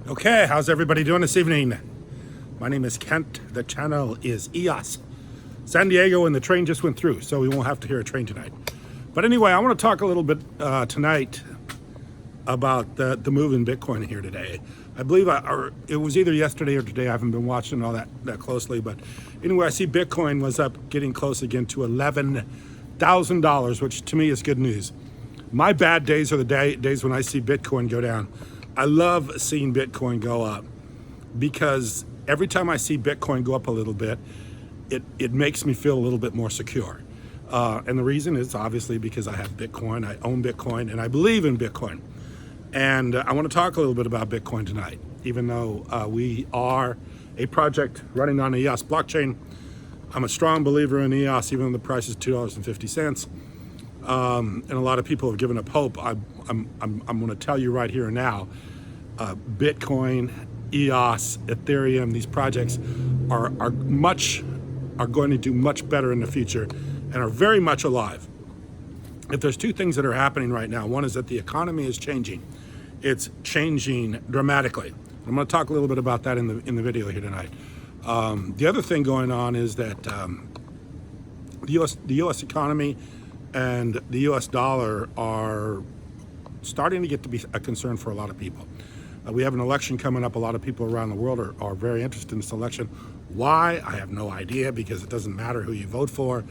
Okay, how's everybody doing this evening? My name is Kent. The channel is EOS San Diego, and the train just went through, so we won't have to hear a train tonight. But anyway, I want to talk a little bit tonight about the move in Bitcoin here today. I believe it was either yesterday or today. I haven't been watching all that closely, but anyway, I see Bitcoin was up, getting close again to $11,000, which to me is good news. My bad days are the days when I see Bitcoin go down. I love seeing Bitcoin go up because every time I see Bitcoin go up a little bit, it makes me feel a little bit more secure. And the reason is obviously because I have Bitcoin, I own Bitcoin, and I believe in Bitcoin. And I want to talk a little bit about Bitcoin tonight, even though we are a project running on the EOS blockchain. I'm a strong believer in EOS, even though the price is $2.50. And a lot of people have given up hope. I'm going to tell you right here and now, Bitcoin, EOS, Ethereum, these projects are going to do much better in the future and are very much alive. If there's two things that are happening right now, one is that the economy is changing. It's changing dramatically. I'm going to talk a little bit about that in the video here tonight. The other thing going on is that the U.S. economy and the U.S. dollar are starting to get to be a concern for a lot of people. We have an election coming up. A lot of people around the world are very interested in this election. Why? I have no idea, because it doesn't matter who you vote for.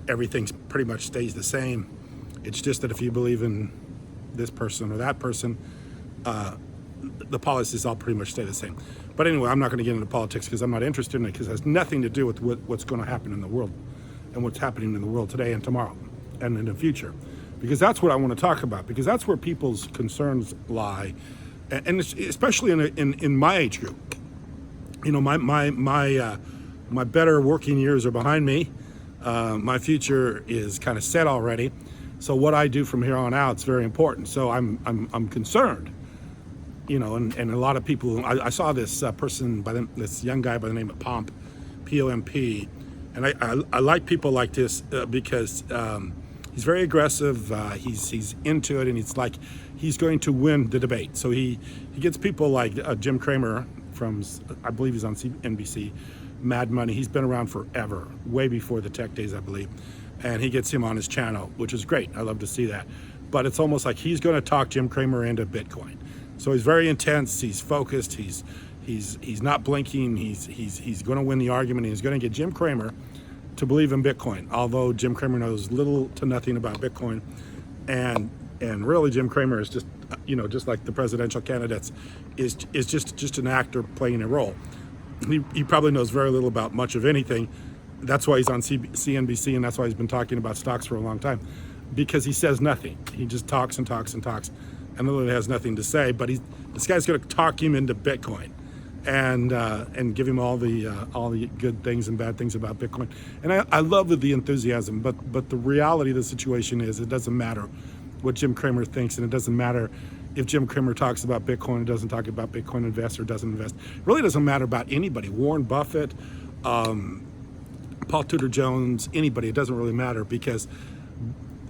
Everything pretty much stays the same. It's just that if you believe in this person or that person, the policies all pretty much stay the same. But anyway, I'm not going to get into politics because I'm not interested in it, because it has nothing to do with what's going to happen in the world and what's happening in the world today and tomorrow and in the future. Because that's what I want to talk about, because that's where people's concerns lie, and especially in my age group. You know, my better working years are behind me. My future is kind of set already. So what I do from here on out is very important. So I'm concerned. You know, and a lot of people. I saw this person this young guy by the name of Pomp, P-O-M-P, and I like people like this because he's very aggressive. He's into it, and it's like he's going to win the debate. So he gets people like Jim Cramer from, I believe he's on NBC, Mad Money. He's been around forever, way before the tech days, I believe. And he gets him on his channel, which is great. I love to see that. But it's almost like he's going to talk Jim Cramer into Bitcoin. So he's very intense. He's focused. He's not blinking. He's going to win the argument. He's going to get Jim Cramer to believe in Bitcoin, although Jim Cramer knows little to nothing about Bitcoin. And really, Jim Cramer is just, you know, just like the presidential candidates, is just an actor playing a role. He probably knows very little about much of anything. That's why he's on CNBC, and that's why he's been talking about stocks for a long time, because he says nothing. He just talks and talks and talks, and literally has nothing to say. But this guy's going to talk him into Bitcoin, and give him all the good things and bad things about Bitcoin. And I love the enthusiasm, but the reality of the situation is it doesn't matter what Jim Cramer thinks, and it doesn't matter if Jim Cramer talks about Bitcoin or doesn't talk about Bitcoin, invests or doesn't invest. It really doesn't matter about anybody. Warren Buffett, Paul Tudor Jones, anybody. It doesn't really matter, because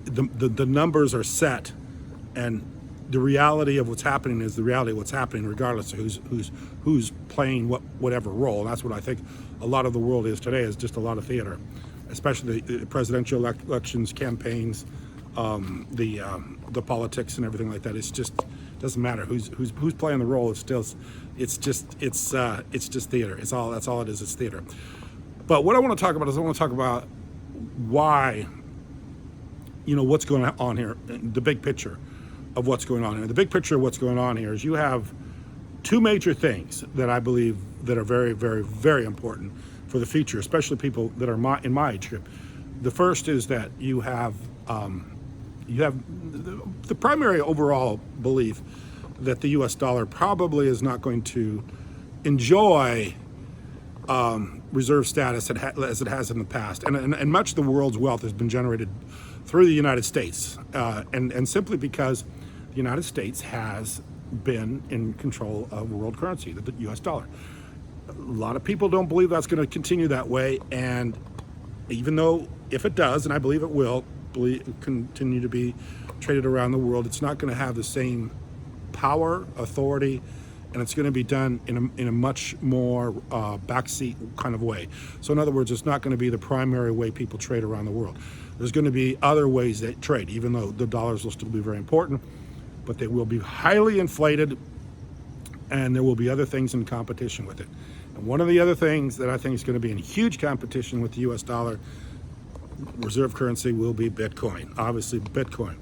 the numbers are set, and the reality of what's happening is the reality of what's happening, regardless of who's playing whatever role. And that's what I think a lot of the world is today, is just a lot of theater, especially the presidential elections, campaigns, the politics and everything like that. It's just doesn't matter who's playing the role. It's just theater. That's all it is. It's theater. But what I want to talk about is I want to talk about why, you know, what's going on here, the big picture of what's going on here. The big picture of what's going on here is you have two major things that I believe that are very, very, very important for the future, especially people that are in my age group. The first is that you have the primary overall belief that the U.S. dollar probably is not going to enjoy reserve status as it has in the past, and much of the world's wealth has been generated through the United States, and simply because the United States has been in control of world currency, the U.S. dollar. A lot of people don't believe that's going to continue that way, and even though if it does, and I believe it will, continue to be traded around the world, it's not going to have the same power, authority, and it's going to be done in a much more backseat kind of way. So in other words, it's not going to be the primary way people trade around the world. There's going to be other ways that trade, even though the dollars will still be very important, but they will be highly inflated, and there will be other things in competition with it. And one of the other things that I think is going to be in huge competition with the US dollar reserve currency will be Bitcoin. Obviously, Bitcoin.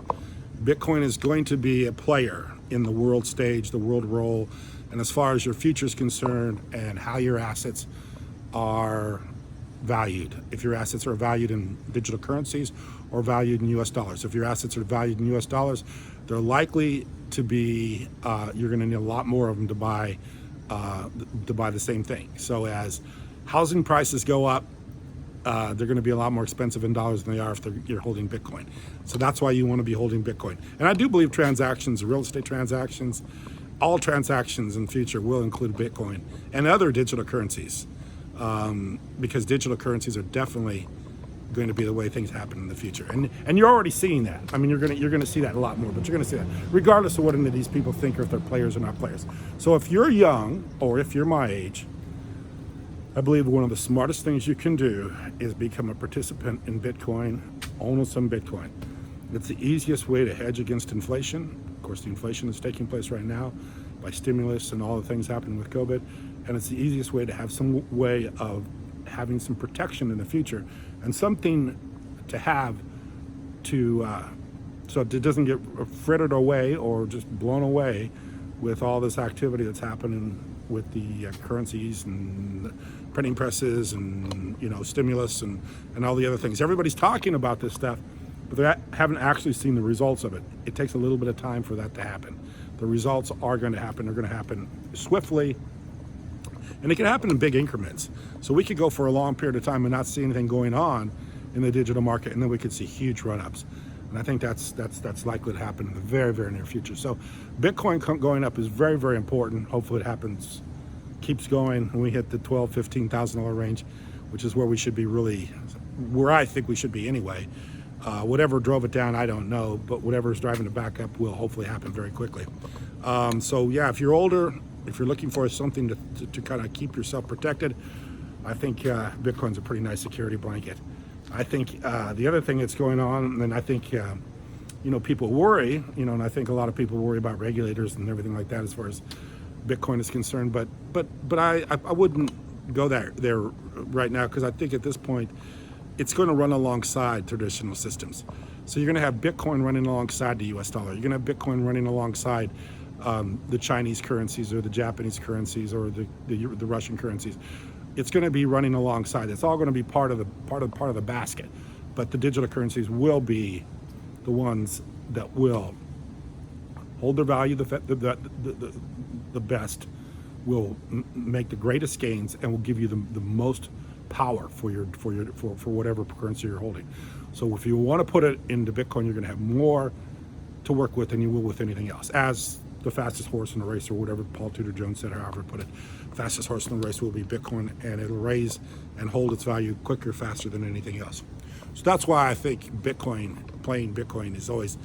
Bitcoin is going to be a player in the world stage, the world role, and as far as your future is concerned and how your assets are valued. If your assets are valued in digital currencies or valued in US dollars. If your assets are valued in US dollars, they're likely to be, you're going to need a lot more of them to buy the same thing. So as housing prices go up, they're going to be a lot more expensive in dollars than they are if you're holding Bitcoin. So that's why you want to be holding Bitcoin. And I do believe transactions, real estate transactions, all transactions in the future will include Bitcoin and other digital currencies, because digital currencies are definitely going to be the way things happen in the future. And you're already seeing that. I mean, you're going to see that a lot more, but you're going to see that regardless of what any of these people think or if they're players or not players. So if you're young or if you're my age, I believe one of the smartest things you can do is become a participant in Bitcoin, own some Bitcoin. It's the easiest way to hedge against inflation. Of course, the inflation is taking place right now by stimulus and all the things happening with COVID. And it's the easiest way to have some way of having some protection in the future and something to have to, so it doesn't get frittered away or just blown away with all this activity that's happening with the currencies and printing presses and stimulus and all the other things. Everybody's talking about this stuff, but they haven't actually seen the results of it. It takes a little bit of time for that to happen. The results are going to happen. They're going to happen swiftly, and it can happen in big increments. So we could go for a long period of time and not see anything going on in the digital market, and then we could see huge run-ups. And I think that's likely to happen in the very, very near future. So Bitcoin going up is very, very important. Hopefully it happens, keeps going when we hit the $12,000, $15,000 range, which is where we should be really, where I think we should be anyway. Whatever drove it down, I don't know, but whatever is driving it back up will hopefully happen very quickly. So yeah, if you're older, if you're looking for something to kind of keep yourself protected, I think Bitcoin's a pretty nice security blanket. I think the other thing that's going on, and I think people worry, and I think a lot of people worry about regulators and everything like that as far as Bitcoin is concerned. But I wouldn't go there right now, because I think at this point it's going to run alongside traditional systems. So you're going to have Bitcoin running alongside the US dollar. You're going to have Bitcoin running alongside the Chinese currencies or the Japanese currencies or the Russian currencies. It's going to be running alongside. It's all going to be part of the basket. But the digital currencies will be the ones that will hold their value the best, will make the greatest gains, and will give you the most power for whatever currency you're holding. So if you want to put it into Bitcoin, you're going to have more to work with than you will with anything else. As the fastest horse in the race, or whatever Paul Tudor Jones said, or however put it, fastest horse in the race will be Bitcoin, and it'll raise and hold its value quicker, faster than anything else. So that's why I think playing Bitcoin is always,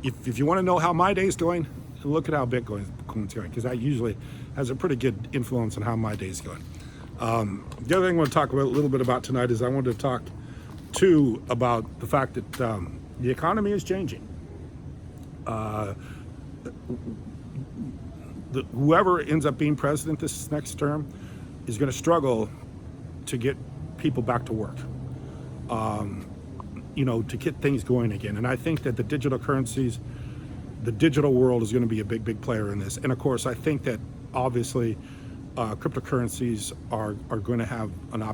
if you want to know how my day's going, look at how Bitcoin's going, because that usually has a pretty good influence on how my day's going. The other thing I want to talk a little bit about tonight is I wanted to talk too about the fact that the economy is changing. Whoever ends up being president this next term is going to struggle to get people back to work, to get things going again. And I think that the digital currencies, the digital world is going to be a big, big player in this. And of course, I think that obviously cryptocurrencies are going to have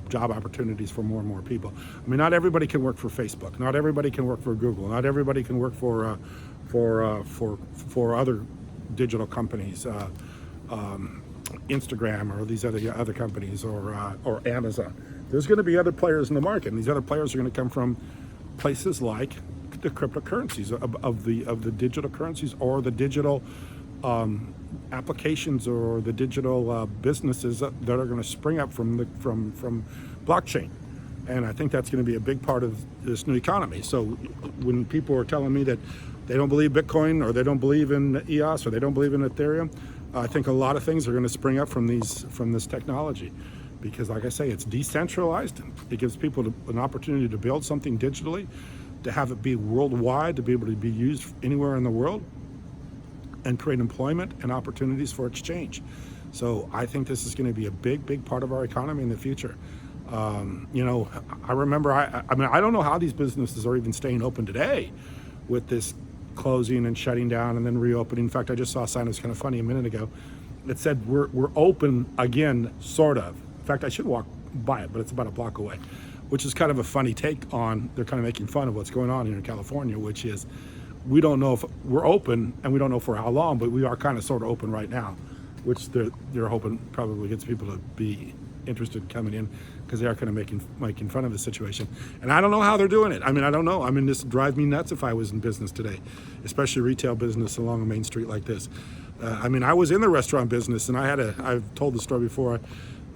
job opportunities for more and more people. I mean, not everybody can work for Facebook. Not everybody can work for Google. Not everybody can work for other digital companies, Instagram or these other companies, or Amazon. There's going to be other players in the market, and these other players are going to come from places like the cryptocurrencies of the digital currencies, or the digital applications, or the digital businesses that are going to spring up from blockchain. And I think that's going to be a big part of this new economy. So when people are telling me that they don't believe Bitcoin, or they don't believe in EOS, or they don't believe in Ethereum, I think a lot of things are going to spring up from this technology, because like I say, it's decentralized. It gives people an opportunity to build something digitally, to have it be worldwide, to be able to be used anywhere in the world, and create employment and opportunities for exchange. So I think this is going to be a big part of our economy in the future. I remember, I mean, I don't know how these businesses are even staying open today with this closing and shutting down and then reopening. In fact, I just saw a sign that was kind of funny a minute ago. It said we're open again, sort of. In fact, I should walk by it, but it's about a block away, which is kind of a funny take on, they're kind of making fun of what's going on here in California, which is we don't know if we're open, and we don't know for how long, but we are kind of sort of open right now, which they're hoping probably gets people to be interested in coming in, because they are kind of making fun of the situation. And I don't know how they're doing it. I mean, I don't know. I mean, this would drive me nuts if I was in business today, especially retail business along a main street like this. I mean, I was in the restaurant business, and I've told the story before.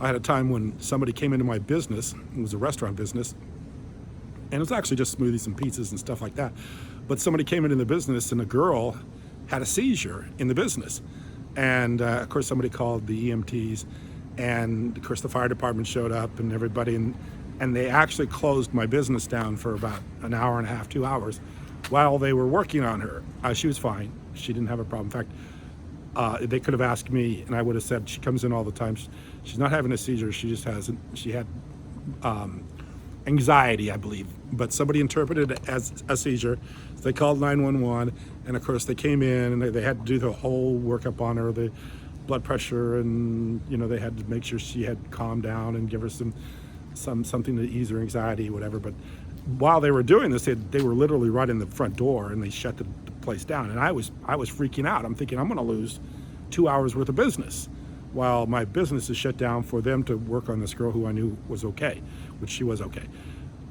I had a time when somebody came into my business. It was a restaurant business, and it was actually just smoothies and pizzas and stuff like that. But somebody came into the business, and a girl had a seizure in the business. And of course, somebody called the EMTs, and of course the fire department showed up, and everybody, and they actually closed my business down for about an hour and a half, 2 hours, while they were working on her. She was fine. She didn't have a problem. In fact, they could have asked me, and I would have said, she comes in all the time. She's not having a seizure. She just had anxiety, I believe. But somebody interpreted it as a seizure. So they called 911, and of course they came in, and they had to do the whole workup on her, the blood pressure, and they had to make sure she had calmed down and give her something to ease her anxiety, whatever. But while they were doing this, they were literally right in the front door, and they shut the place down. And I was freaking out. I'm thinking, I'm going to lose 2 hours worth of business, while my business is shut down for them to work on this girl who I knew was okay, which she was okay.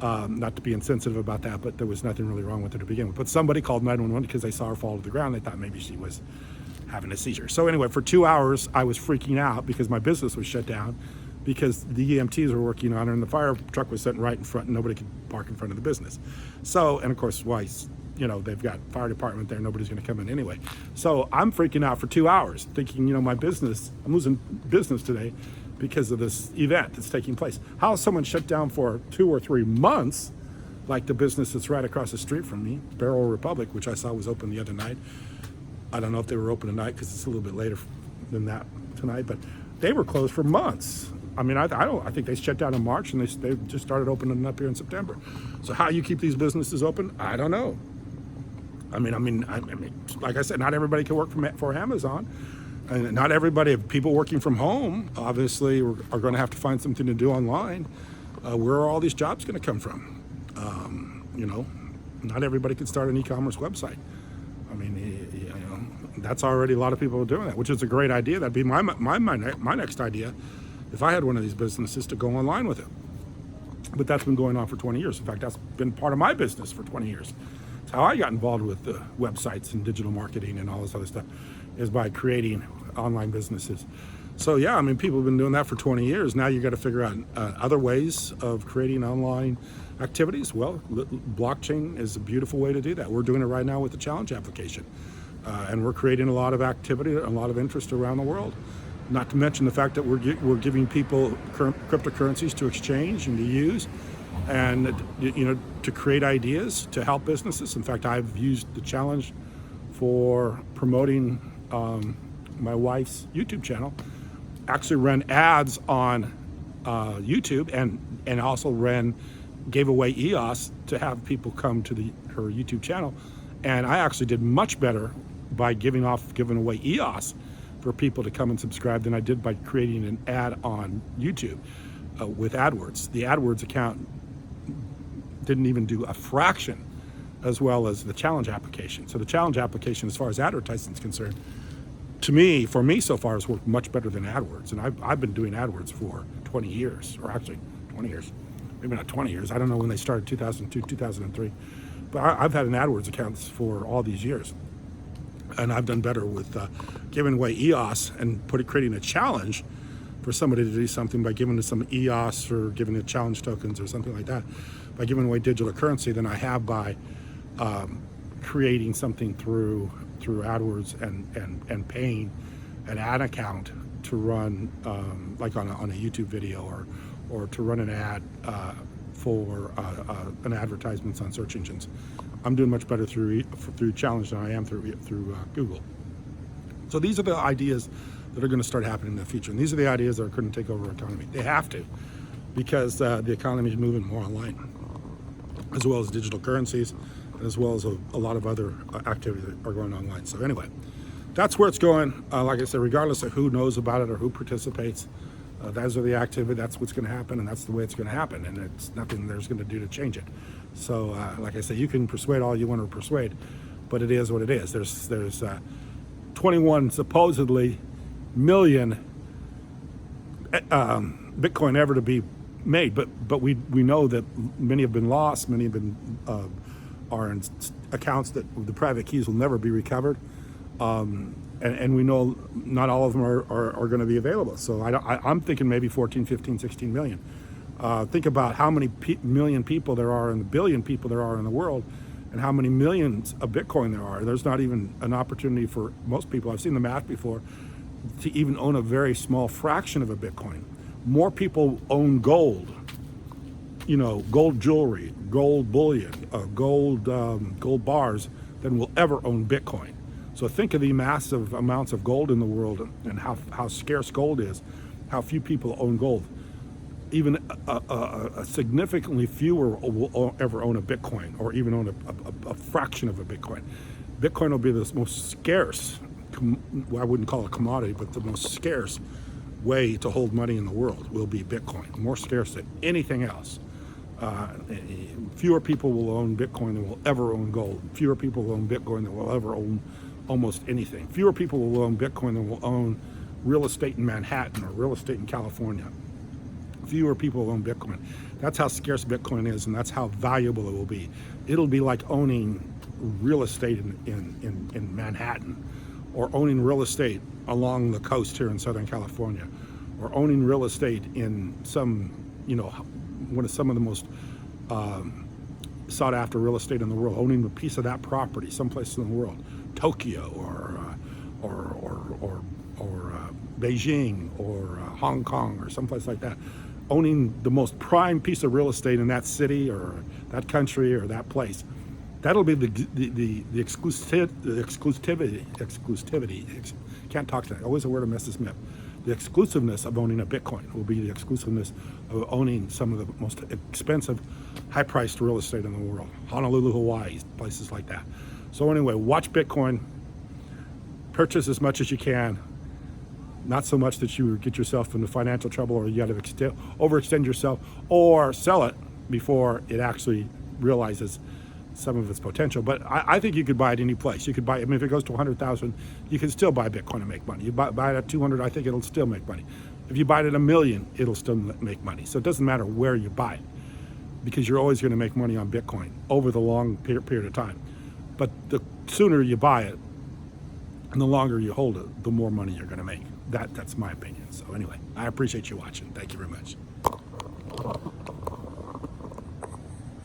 Not to be insensitive about that, but there was nothing really wrong with her to begin with. But somebody called 911 because they saw her fall to the ground. They thought maybe she was having a seizure. So anyway, for 2 hours, I was freaking out because my business was shut down, because the EMTs were working on her, and the fire truck was sitting right in front, and nobody could park in front of the business. So, and of course, they've got fire department there, nobody's going to come in anyway. So I'm freaking out for 2 hours, thinking, my business, I'm losing business today because of this event that's taking place. How is someone shut down for 2 or 3 months, like the business that's right across the street from me, Barrel Republic, which I saw was open the other night. I don't know if they were open tonight because it's a little bit later than that tonight, but they were closed for months. I mean, I think they shut down in March, and they just started opening up here in September. So how you keep these businesses open, I don't know. I mean, like I said, not everybody can work for Amazon, and not everybody. People working from home obviously are going to have to find something to do online. Where are all these jobs going to come from? Not everybody can start an e-commerce website. I mean, that's already a lot of people are doing that, which is a great idea. That'd be my next idea, if I had one of these businesses, to go online with it. But that's been going on for 20 years. In fact, that's been part of my business for 20 years. It's how I got involved with the websites and digital marketing and all this other stuff, is by creating online businesses. So yeah, I mean, people have been doing that for 20 years. Now you got to figure out other ways of creating online activities. Well, blockchain is a beautiful way to do that. We're doing it right now with the Challenge application. And we're creating a lot of activity, a lot of interest around the world. Not to mention the fact that we're giving people cryptocurrencies to exchange and to use, and to create ideas to help businesses. In fact, I've used the Challenge for promoting my wife's YouTube channel. Actually ran ads on YouTube, and also gave away EOS to have people come to her YouTube channel. And I actually did much better by giving away EOS for people to come and subscribe than I did by creating an ad on YouTube with AdWords. The AdWords account didn't even do a fraction as well as the Challenge application. So the Challenge application, as far as advertising is concerned, for me so far, has worked much better than AdWords. And I've been doing AdWords for 20 years, or actually 20 years, maybe not 20 years. I don't know when they started, 2002, 2003. But I've had an AdWords account for all these years. And I've done better with giving away EOS and creating a challenge for somebody to do something by giving us some EOS or giving it challenge tokens or something like that, by giving away digital currency, than I have by creating something through AdWords and paying an ad account to run like on a YouTube video or to run an ad for an advertisements on search engines. I'm doing much better through Challenge than I am through Google. So these are the ideas that are going to start happening in the future, and these are the ideas that are going to take over our economy. They have to, because the economy is moving more online, as well as digital currencies, as well as a lot of other activities that are going online. So anyway, that's where it's going. Like I said, regardless of who knows about it or who participates, those are the activity. That's what's going to happen, and that's the way it's going to happen. And it's nothing there's going to do to change it. So, like I said, you can persuade all you want to persuade, but it is what it is. There's 21 supposedly million Bitcoin ever to be made, but we know that many have been lost. Many have been are in accounts that the private keys will never be recovered. And we know not all of them are going to be available. So I'm thinking maybe 14, 15, 16 million. Think about how many million people there are and the billion people there are in the world, and how many millions of Bitcoin there are. There's not even an opportunity for most people, I've seen the math before, to even own a very small fraction of a Bitcoin. More people own gold, gold jewelry, gold bullion, gold bars than will ever own Bitcoin. So think of the massive amounts of gold in the world and how scarce gold is, how few people own gold. Even a significantly fewer will ever own a Bitcoin, or even own a fraction of a Bitcoin. Bitcoin will be the most scarce, I wouldn't call it commodity, but the most scarce way to hold money in the world will be Bitcoin, more scarce than anything else. Fewer people will own Bitcoin than will ever own gold. Fewer people will own Bitcoin than will ever own almost anything. Fewer people will own Bitcoin than will own real estate in Manhattan or real estate in California. Fewer people will own Bitcoin. That's how scarce Bitcoin is, and that's how valuable it will be. It'll be like owning real estate in Manhattan, or owning real estate along the coast here in Southern California, or owning real estate in some of the most sought after real estate in the world, owning a piece of that property someplace in the world, Tokyo or Beijing or Hong Kong or someplace like that, owning the most prime piece of real estate in that city or that country or that place. That'll be the exclusivity. Can't talk to that. Always a word that messes me up. The exclusiveness of owning a Bitcoin will be the exclusiveness of owning some of the most expensive, high-priced real estate in the world. Honolulu, Hawaii, places like that. So anyway, watch Bitcoin. Purchase as much as you can. Not so much that you get yourself into financial trouble or you got to overextend yourself, or sell it before it actually realizes some of its potential. But I think you could buy it any place. You could buy it, if it goes to 100,000, you can still buy Bitcoin and make money. You buy it at 200, I think it'll still make money. If you buy it at 1 million, it'll still make money. So it doesn't matter where you buy it, because you're always going to make money on Bitcoin over the long period of time. But the sooner you buy it and the longer you hold it, the more money you're going to make. That's my opinion. So anyway, I appreciate you watching. Thank you very much.